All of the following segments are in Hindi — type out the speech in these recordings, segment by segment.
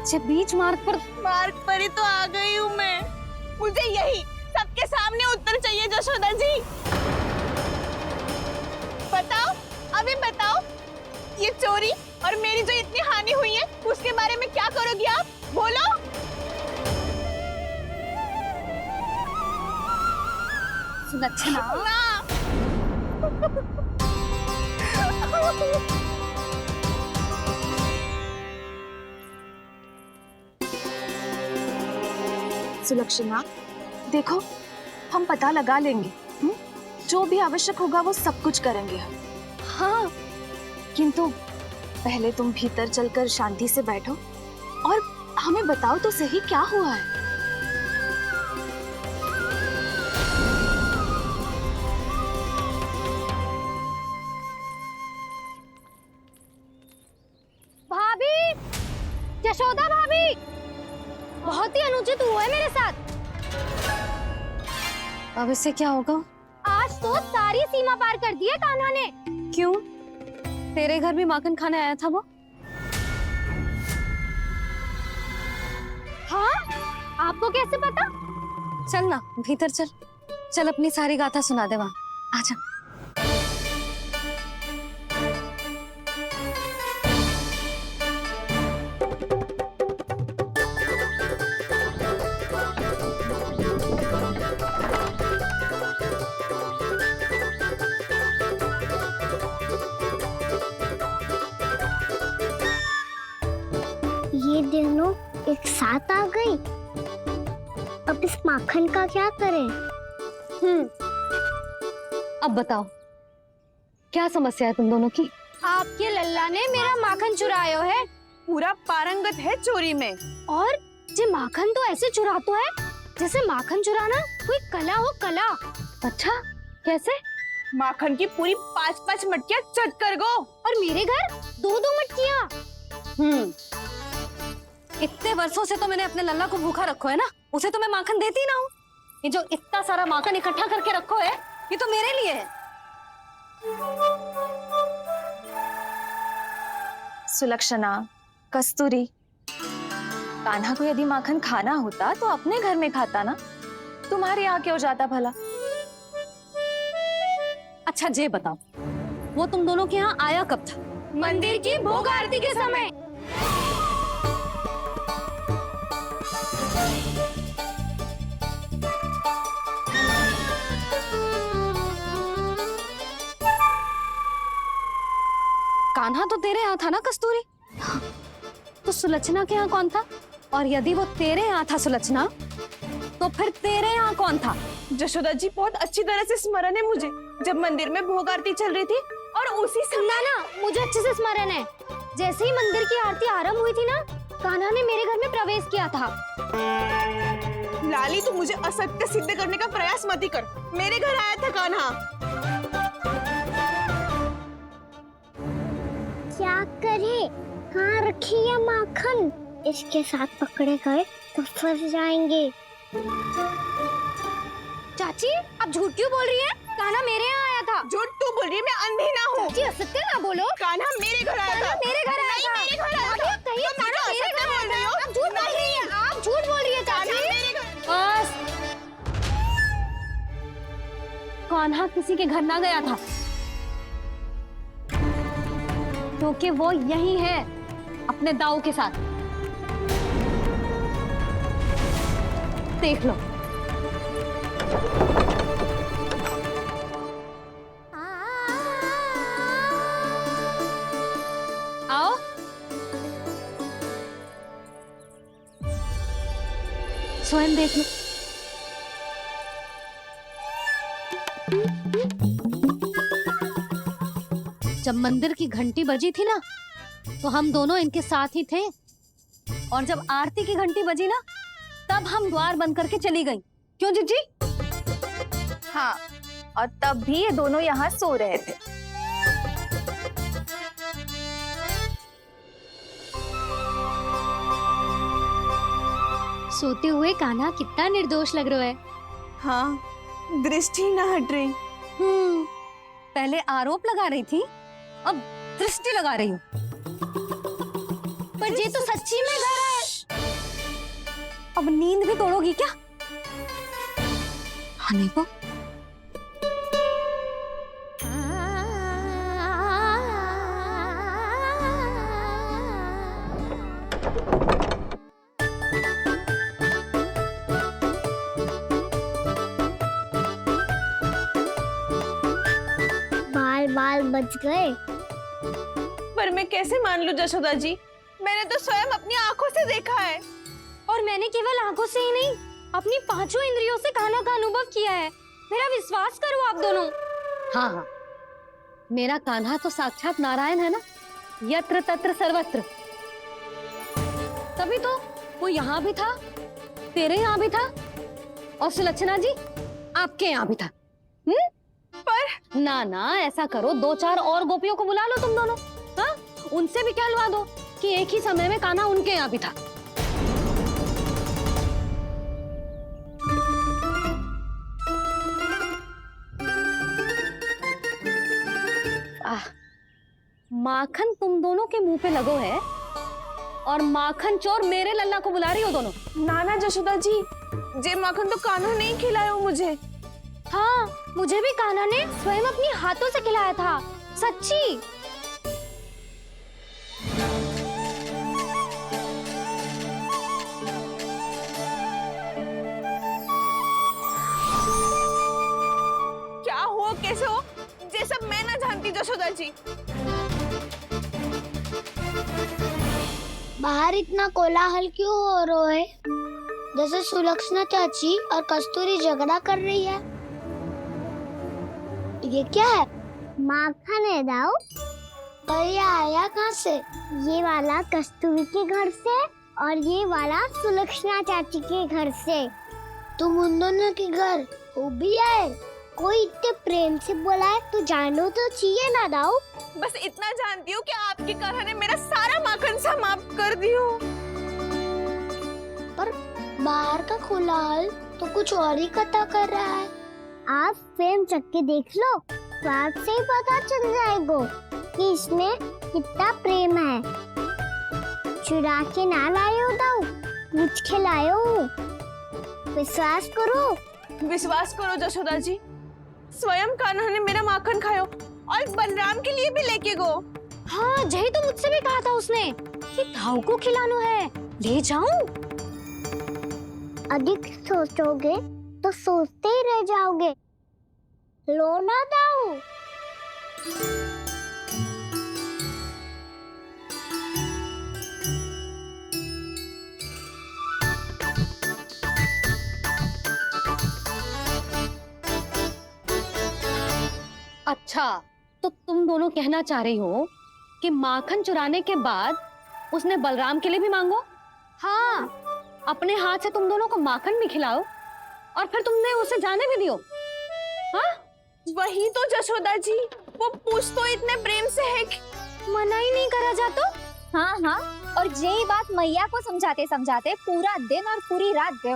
अच्छे बीच मार्ग पर ही तो आ गई हूँ मैं। मुझे यही सबके सामने उत्तर चाहिए जशोदा जी। बताओ, अभी बताओ, ये चोरी और मेरी जो इतनी हानि हुई है उसके बारे में क्या करोगी आप? बोलो। सुलक्षणा, सुलक्षणा, देखो हम पता लगा लेंगे। जो भी आवश्यक होगा वो सब कुछ करेंगे हम। हाँ, किंतु पहले तुम भीतर चलकर शांति से बैठो और हमें बताओ तो सही क्या हुआ है। भाभी, यशोदा भाभी, बहुत ही अनुचित हुआ है मेरे साथ। अब इससे क्या होगा? आज तो सारी सीमा पार कर दी है कान्हा ने। क्यों? तेरे घर भी माखन खाने आया था वो? हाँ, आपको कैसे पता? चल ना भीतर चल, चल अपनी सारी गाथा सुना दे वहां। आजा। ये दोनों एक साथ आ गई। अब इस माखन का क्या करें? अब बताओ क्या समस्या है तुम दोनों की? आपके लल्ला ने मेरा माखन चुरायो है। पूरा पारंगत है चोरी में। और ये माखन तो ऐसे चुराता है जैसे माखन चुराना कोई कला हो, कला। अच्छा, कैसे? माखन की पूरी 5-5 मटकियां चट कर गो। और मेरे घर 2-2 मटकियां। इतने वर्षों से तो मैंने अपने लल्ला को भूखा रखो है ना, उसे तो मैं माखन देती ना हूँ। ये जो इतना सारा माखन इकट्ठा करके रखो है, ये तो मेरे लिए है। सुलक्षणा, कस्तूरी, कान्हा को यदि माखन खाना होता तो अपने घर में खाता ना, तुम्हारे यहाँ क्यों जाता भला? अच्छा ये बताओ, वो तुम दोनों के यहाँ आया कब था? मंदिर की भोग आरती के समय। कान्हा तो तेरे यहाँ था ना कस्तूरी? तो सुलक्षणा के यहाँ कौन था? और यदि वो तेरे यहाँ था सुलक्षणा, तो फिर तेरे यहाँ कौन था? जशोदा जी, बहुत अच्छी तरह से स्मरण है मुझे, जब मंदिर में भोग आरती चल रही थी और उसी समय ना, मुझे अच्छे से स्मरण है। जैसे ही मंदिर की आरती आरंभ हुई थी ना, कान्हा ने मेरे घर में प्रवेश किया था। लाली, तू मुझे असत्य सिद्ध करने का प्रयास मत ही कर। मेरे घर आया था कान्हा। क्या करे? कहाँ रखी है माखन? इसके साथ पकड़े गए तो फंस जाएंगे। चाची, आप झूठ क्यों बोल रही हैं? कान्हा मेरे यहाँ आया था। झूठ तू बोल रही है? मैं अंधी ना हूँ। चाची, असत्य ना बोलो। कान्हा मेरे घर आया था। मेरे घर आया था। मेरे घर आया था। कहिए कान्हा मेरे घर आया था। आप झूठ बोल रही हैं। आप झूठ बोल रही हैं चाची। बस, कान्हा किसी के घर ना गया था, क्योंकि वो यही है अपने दाऊ के साथ। देख लो। आओ। स्वयं देख लो। जब मंदिर की घंटी बजी थी ना, तो हम दोनों इनके साथ ही थे, और जब आरती की घंटी बजी ना, तब हम द्वार बंद करके चली गई। क्यों जीजी? हाँ, और तब भी ये दोनों यहाँ सो रहे थे। सोते हुए कान्हा कितना निर्दोष लग रहा है। हाँ, दृष्टि ना हट रही। पहले आरोप लगा रही थी, अब दृष्टि लगा रही हूँ। पर ये तो सच्ची में घर है। अब नींद भी तोड़ोगी क्या? हाँ नहीं तो बाल बाल बच गए। पर मैं कैसे मान लूं जशोदा जी, मैंने तो स्वयं अपनी आंखों से देखा है। और मैंने केवल आंखों से ही नहीं, अपनी पांचों इंद्रियों से कान्हा का अनुभव किया है। मेरा विश्वास करो आप दोनों। हाँ हाँ, मेरा कान्हा तो साक्षात नारायण है ना, यत्र तत्र सर्वत्र। तभी तो वो यहाँ भी था, तेरे यहाँ भी था, और सुलक्षणा जी आपके यहाँ भी था। पर ना ना, ऐसा करो 2-4 और गोपियों को बुला लो तुम दोनों, हाँ? उनसे भी कहलवा दो कि एक ही समय में कान्हा उनके यहाँ भी था। माखन तुम दोनों के मुंह पे लगो है, और माखन चोर मेरे लल्ला को बुला रही हो दोनों। नाना जशोदा जी, जे माखन तो कान्हा नहीं खिलाया मुझे। हाँ, मुझे भी कान्हा ने स्वयं अपनी हाथों से खिलाया था, सच्ची। क्या हो कैसे हो, ये सब मैं ना जानती जशोदा जी। बाहर इतना कोलाहल क्यों हो रहा है? जैसे सुलक्षणा चाची और कस्तूरी झगड़ा कर रही है। ये क्या है? माखन है दाऊ। और ये आया कहाँ से? ये वाला कस्तूरी के घर से और ये वाला सुलक्षणा चाची के घर से। तुम उन दोनों के घर वो भी आए? कोई इतने प्रेम से बोला है तो जानो तो चाहिए ना दाऊ। बस इतना जानती हूँ कि आपकी कान्हा ने मेरा सारा माखन समाप्त कर दियो। पर बाहर का कोलाहल तो कुछ और ही कथा कर रहा है। आप फिल्म चख के देख लो तो आपसे ही पता चल जाएगा कि इसमें कितना प्रेम है। चुरा के ना लायो दाऊ, पूछ के लायो। विश्वास करो जशोदा जी, स्वयं कान्हा ने मेरा माखन खायो और बलराम के लिए भी लेके गो। हाँ, यही तो मुझसे भी कहा था उसने कि दाऊ को खिलाना है, ले जाऊं। अधिक सोचोगे तो सोचते ही रह जाओगे। लो ना दाऊ। अच्छा, तो तुम दोनों कहना चाह रही हो कि माखन चुराने के बाद उसने बलराम के लिए भी मांगो? हाँ, अपने हाथ से तुम दोनों को माखन भी खिलाओ और फिर तुमने उसे जाने भी दियो? हाँ? वही तो जशोदा जी, वो पूछ तो इतने प्रेम से है कि मना ही नहीं करा जाता। हाँ हाँ, और यही बात मैया को समझाते समझाते पूरा दिन और पूरी रात गए।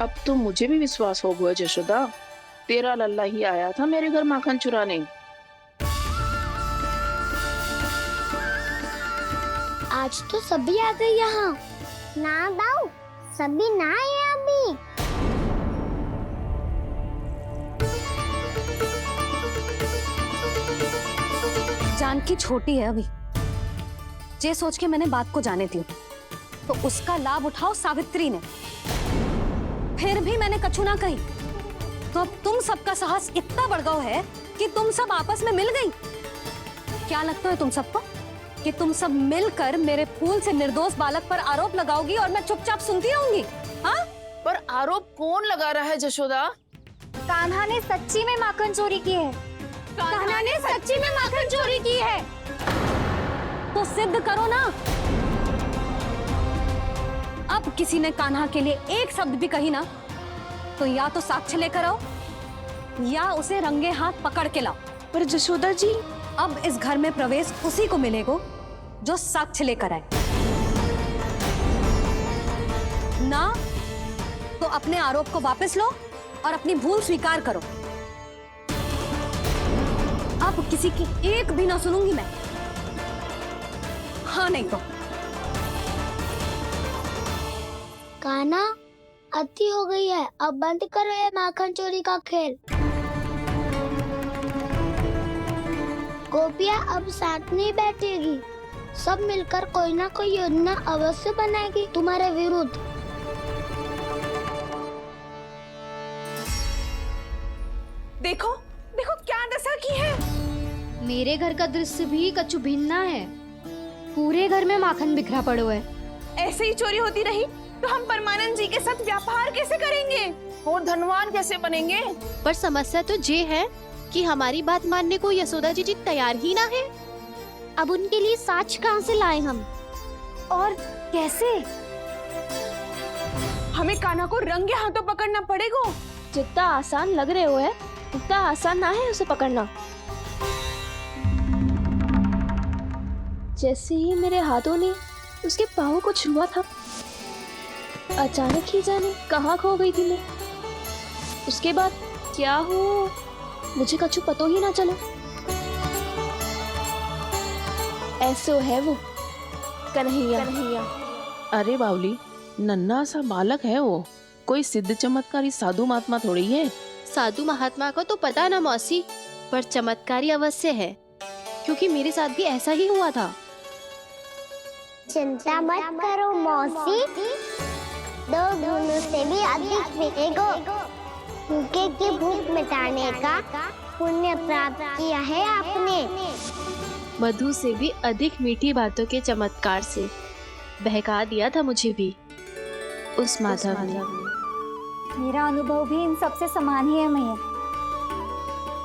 अब तो मुझे भी विश्वास हो गया जशोदा, तेरा लल्ला ही आया था मेरे घर माखन चुराने। आज तो सभी आ गए यहाँ। ना दाऊ, सभी ना आए अभी। जानकी छोटी है अभी, ये सोच के मैंने बात को जाने दी, तो उसका लाभ उठाओ सावित्री ने। फिर भी मैंने कछु ना कही, तो अब तुम सबका साहस इतना बढ़ गया है कि तुम सब आपस में मिल गई। क्या लगता है तुम सबको कि तुम सब मिलकर मेरे फूल से निर्दोष बालक पर आरोप लगाओगी और मैं चुपचाप सुनती रहूंगी? हाँ? पर आरोप कौन लगा रहा है जशोदा? कान्हा ने सच्ची में माखन चोरी की है। कान्हा ने सच्ची में माखन चोरी की है। तो सिद्ध करो ना। अब किसी ने कान्हा के लिए एक शब्द भी कही ना, तो या तो साक्ष्य लेकर आओ या उसे रंगे हाथ पकड़ के लाओ। पर जशोदा जी, अब इस घर में प्रवेश उसी को मिलेगा जो साक्ष्य लेकर आए। ना तो अपने आरोप को वापस लो और अपनी भूल स्वीकार करो। अब किसी की एक भी ना सुनूंगी मैं। हाँ नहीं तो कान्हा, अति हो गई है, अब बंद करो ये माखन चोरी का खेल। गोपिया अब साथ नहीं बैठेगी, सब मिलकर कोई ना कोई योजना अवश्य बनाएगी तुम्हारे विरुद्ध। देखो देखो क्या दशा की है। मेरे घर का दृश्य भी कछु भिन्न है। पूरे घर में माखन बिखरा पड़ो है। ऐसे ही चोरी होती रही तो हम परमानंद जी के साथ व्यापार कैसे करेंगे और धनवान कैसे बनेंगे? पर समस्या तो ये है कि हमारी बात मानने को यशोदा जी तैयार ही ना है। अब उनके लिए साक्ष्य कहाँ से लाएं हम? और कैसे? हमें कान्हा को रंगे हाथों पकड़ना पड़ेगा। जितना आसान लग रहे हो है उतना आसान ना है उसे पकड़ना। जैसे ही मेरे हाथों ने उसके पाँव को छुआ था, अचानक ही जाने कहाँ खो गई थी मैं। उसके बाद क्या हो मुझे कछु पतो ही ना चला। ऐसो है वो कन्हैया। अरे बावली, नन्हा सा बालक है वो, कोई सिद्ध चमत्कारी साधु महात्मा थोड़ी है। साधु महात्मा को तो पता ना मौसी, पर चमत्कारी अवश्य है, क्योंकि मेरे साथ भी ऐसा ही हुआ था। चिंता मत करो मौसी, 2 गुणों से भी अधिक मिलेगा। भूखे की भूख मिटाने का पुण्य प्राप्त किया है आपने। मधु से भी अधिक मीठी बातों के चमत्कार से बहका दिया था मुझे भी उस माधव ने। मेरा अनुभव भी इन सबसे समान ही है मैया।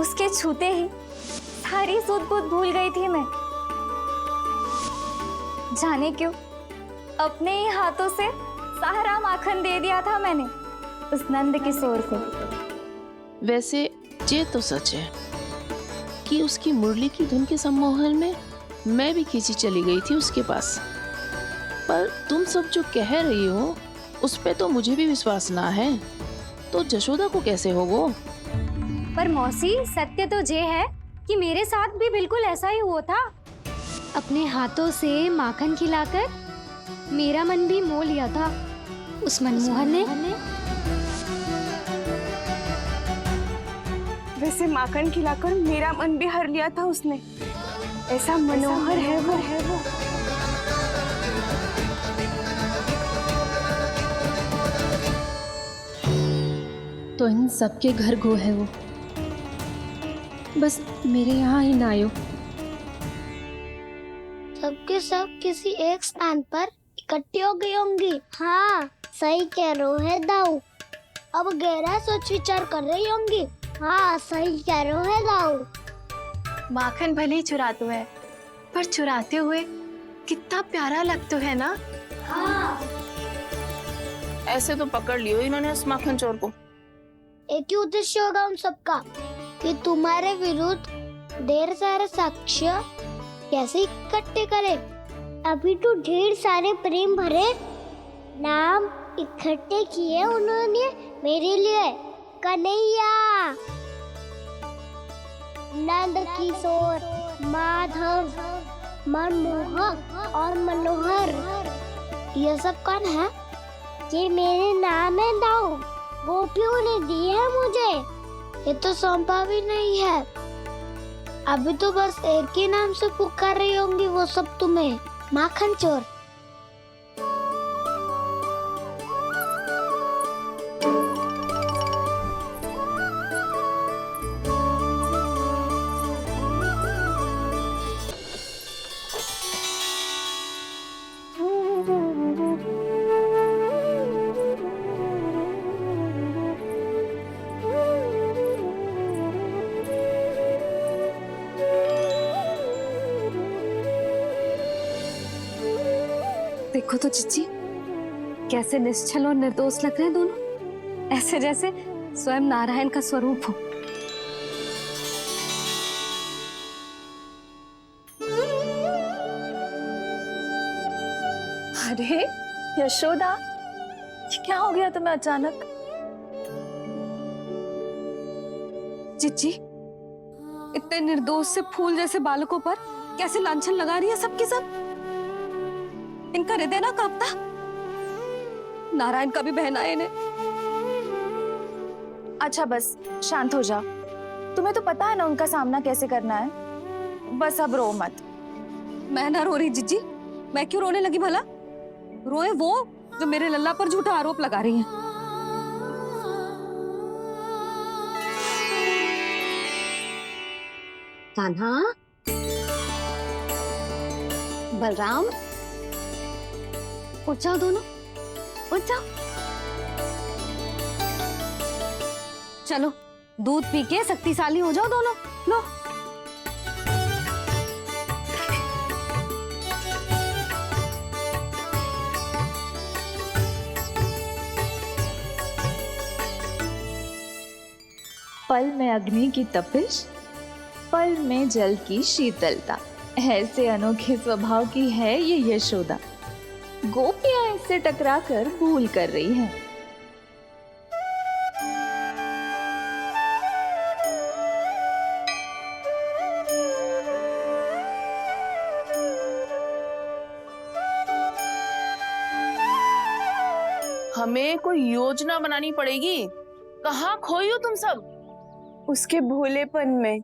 उसके छूते ही सारी सूध बूध भूल गई थी मैं। जाने क्यों अपने ही हाथों से सारा माखन दे दिया था मैंने उस नंद किशोर को। वैसे ये तो सच है कि उसकी मुरली की धुन के सम्मोहन में मैं भी खींची चली गई थी उसके पास। पर तुम सब जो कह रही हो उस पे तो मुझे भी विश्वास ना है, तो जशोदा को कैसे होगो? पर मौसी, सत्य तो ये है कि मेरे साथ भी बिल्कुल ऐसा ही हुआ था। अपने हाथों से माखन खिलाकर मेरा मन भी मोह लिया था उस मनमोहन ने। वैसे माखन खिलाकर मेरा मन भी हर लिया था उसने। ऐसा मनोहर है वो। तो इन सबके घर गो है वो, बस मेरे यहाँ ही ना आयो। सबके सब किसी एक स्थान पर इकट्ठी हो गई होंगी। हाँ, सही कह रहे है दाऊ। अब गहरा सोच विचार कर रही होंगी। हाँ, सही कह रहे है दाऊ। माखन भले ही चुराते है, पर चुराते हुए कितना प्यारा लगता है ना। ऐसे तो पकड़ लियो इन्होंने उस माखन चोर को। एक ही उद्देश्य होगा उन सबका कि तुम्हारे विरुद्ध ढेर सारे साक्ष्य कैसे इकट्ठे करे। अभी तो ढेर सारे प्रेम भरे नाम इकट्ठे किए उन्होंने मेरे लिए। कन्हैया, नंद किशोर, माधव, मनमोहक और मनोहर, ये सब कौन है? ये मेरे नाम है दाऊ। गोपियों ने दी है मुझे, ये तो सौंपा भी नहीं है। अभी तो बस एक ही नाम से पुकार रही होंगी वो सब तुम्हें, माखन चोर। देखो तो चिच्ची, कैसे निश्चल और निर्दोष लग रहे हैं दोनों, ऐसे जैसे स्वयं नारायण का स्वरूप हो। अरे यशोदा, ये क्या हो गया तुम्हें अचानक? चिच्ची, इतने निर्दोष से फूल जैसे बालकों पर कैसे लांछन लगा रही है सबके सब। इनका हृदय ना कांपता? नारायण का भी बहना है इन्हें। अच्छा बस शांत हो जाओ, तुम्हें तो पता है ना उनका सामना कैसे करना है। बस अब रो मत। मैं ना रो रही जीजी, मैं क्यों रोने लगी भला? रोए वो जो मेरे लल्ला पर झूठा आरोप लगा रही हैं। कान्हा, बलराम, उठ जाओ दोनों, उठ जाओ। चलो दूध पी के शक्तिशाली हो जाओ दोनों। लो। पल में अग्नि की तपिश, पल में जल की शीतलता, ऐसे अनोखे स्वभाव की है ये यशोदा। गोपियां इससे टकराकर भूल कर रही हैं। हमें कोई योजना बनानी पड़ेगी। कहाँ खोई हो तुम सब? उसके भोलेपन में,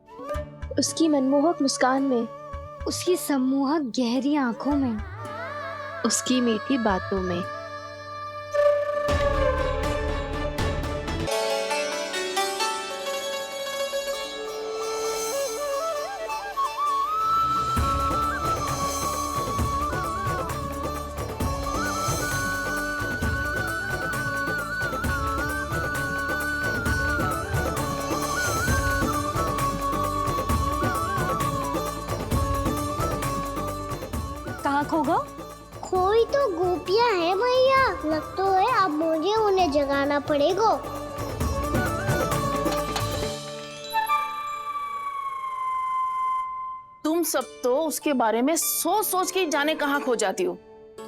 उसकी मनमोहक मुस्कान में, उसकी सम्मोहक गहरी आंखों में, उसकी मीठी बातों में। कहाँ खो गो? कोई तो गोपियां है भैया, लगता है अब मुझे उन्हें जगाना पड़ेगा। तुम सब तो उसके बारे में सोच सोच के जाने कहाँ खो जाती हो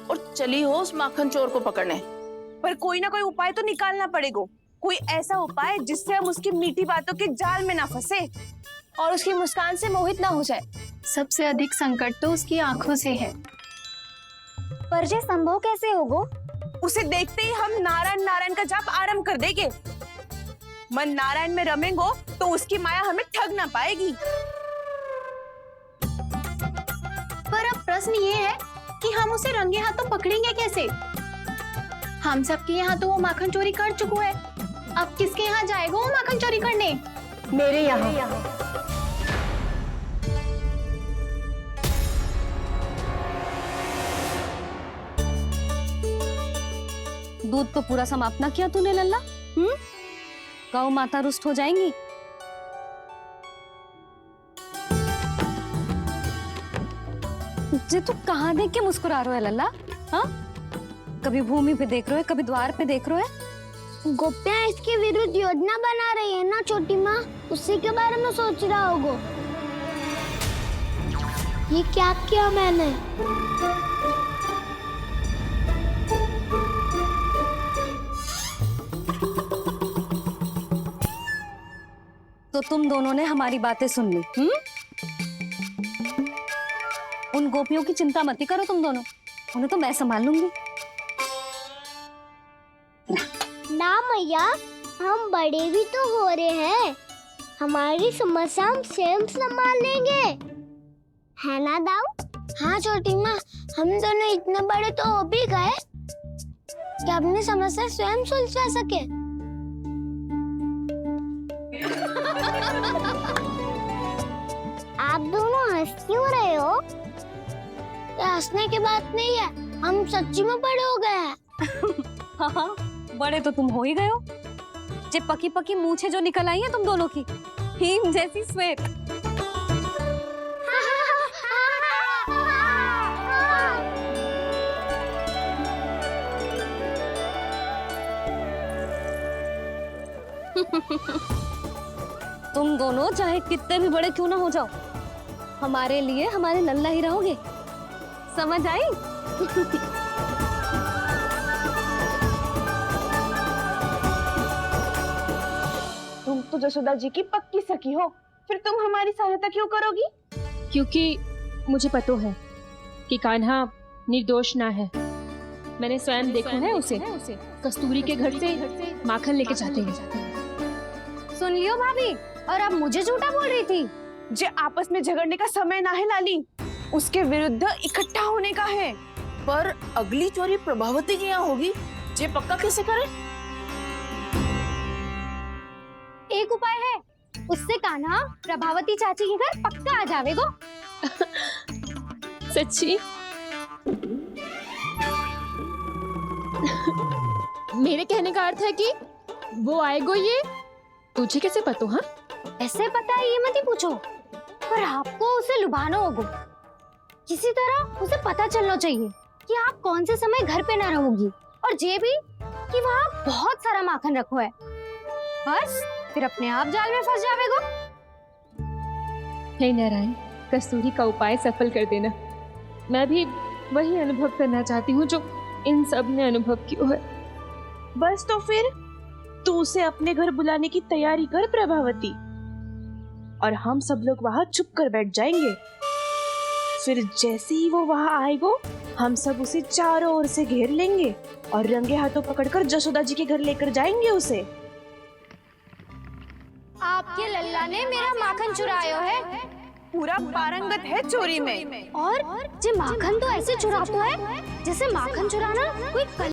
और चली हो उस माखन चोर को पकड़ने। पर कोई ना कोई उपाय तो निकालना पड़ेगा। कोई ऐसा उपाय जिससे हम उसकी मीठी बातों के जाल में ना फंसे और उसकी मुस्कान से मोहित ना हो जाए। सबसे अधिक संकट तो उसकी आंखों से है। पर ये संभव कैसे होगा? उसे देखते ही हम नारायण नारायण का जाप आरंभ कर देंगे। मन नारायण में रमेंगो तो उसकी माया हमें ठग ना पाएगी। पर अब प्रश्न ये है कि हम उसे रंगे हाथों पकड़ेंगे कैसे? हम सबके यहाँ तो वो माखन चोरी कर चुका है, अब किसके यहाँ जाएगा वो माखन चोरी करने? मेरे यहाँ। दूध तो पूरा समाप्त ना किया तूने लल्ला। गौ माता रुष्ट हो जाएंगी। जे तू कहाँ देख के मुस्कुरा रहे हो लल्ला? हाँ, कभी भूमि पे देख रहे हो, कभी द्वार पे देख रहे हो। गोपियां इसके विरुद्ध योजना बना रही है ना छोटी माँ, उसी के बारे में सोच रहा होगा। ये क्या किया मैंने? तो तुम दोनों ने हमारी बातें सुन ली। उन गोपियों की चिंता मत करो तुम दोनों, उन्हें तो मैं संभाल लूंगी। ना मैया, हम बड़े भी तो हो रहे हैं, हमारी समस्या हम स्वयं संभाल लेंगे, है ना दाऊ? हाँ छोटी माँ, हम दोनों इतने बड़े तो हो भी गए कि अपनी समस्या स्वयं सुलझा सके। आप दोनों हंस क्यों रहे हो? ये हंसने की बात नहीं है, हम सच्ची में बड़े हो गए हैं। हाँ, बड़े तो तुम हो ही गए हो। जे पकी पकी मूछें जो निकल आई हैं तुम दोनों की, हिम जैसी श्वेत। तुम दोनों चाहे कितने भी बड़े क्यों ना हो जाओ, हमारे लिए हमारे लल्ला ही रहोगे, समझ आई? तुम तो जसोदा जी की पक्की सखी हो, फिर तुम हमारी सहायता क्यों करोगी? क्योंकि मुझे पता है कि कान्हा निर्दोष ना है, मैंने स्वयं देखा है उसे कस्तूरी के घर से माखन लेके जाते हैं। सुन लियो भाभी, और अब मुझे झूठा बोल रही थी। जे आपस में झगड़ने का समय ना है लाली, उसके विरुद्ध इकट्ठा होने का है। पर अगली चोरी प्रभावती की यहाँ होगी, जे पक्का कैसे करे? एक उपाय है, उससे कान्हा प्रभावती चाची के घर पक्का आ जावेगो। सच्ची? मेरे कहने का अर्थ है कि वो आएगो, ये तुझे कैसे पता? हाँ, ऐसे पता है ये मत ही पूछो, पर आपको उसे लुभाना होगा। किसी तरह उसे पता चलना चाहिए कि आप कौन से समय घर पे ना रहोगी, और ये भी कि वहाँ बहुत सारा माखन रखो है। बस फिर अपने आप जाल में फंस जावेगो। हे नारायण, कस्तूरी का उपाय सफल कर देना। मैं भी वही अनुभव करना चाहती हूँ जो इन सब ने अनुभव किया है। बस तो फिर तू उसे अपने घर बुलाने की तैयारी कर प्रभावती, और हम सब लोग वहाँ चुप कर बैठ जाएंगे। फिर जैसे ही वो वहाँ आएगो, हम सब उसे चारों ओर से घेर लेंगे और रंगे हाथों पकड़कर जसोदा जी के घर लेकर जाएंगे उसे। आपके लल्ला ने मेरा माखन चुरायो है, पूरा पारंगत है चोरी में। और जे माखन तो ऐसे चुराता है जैसे माखन चुराना कोई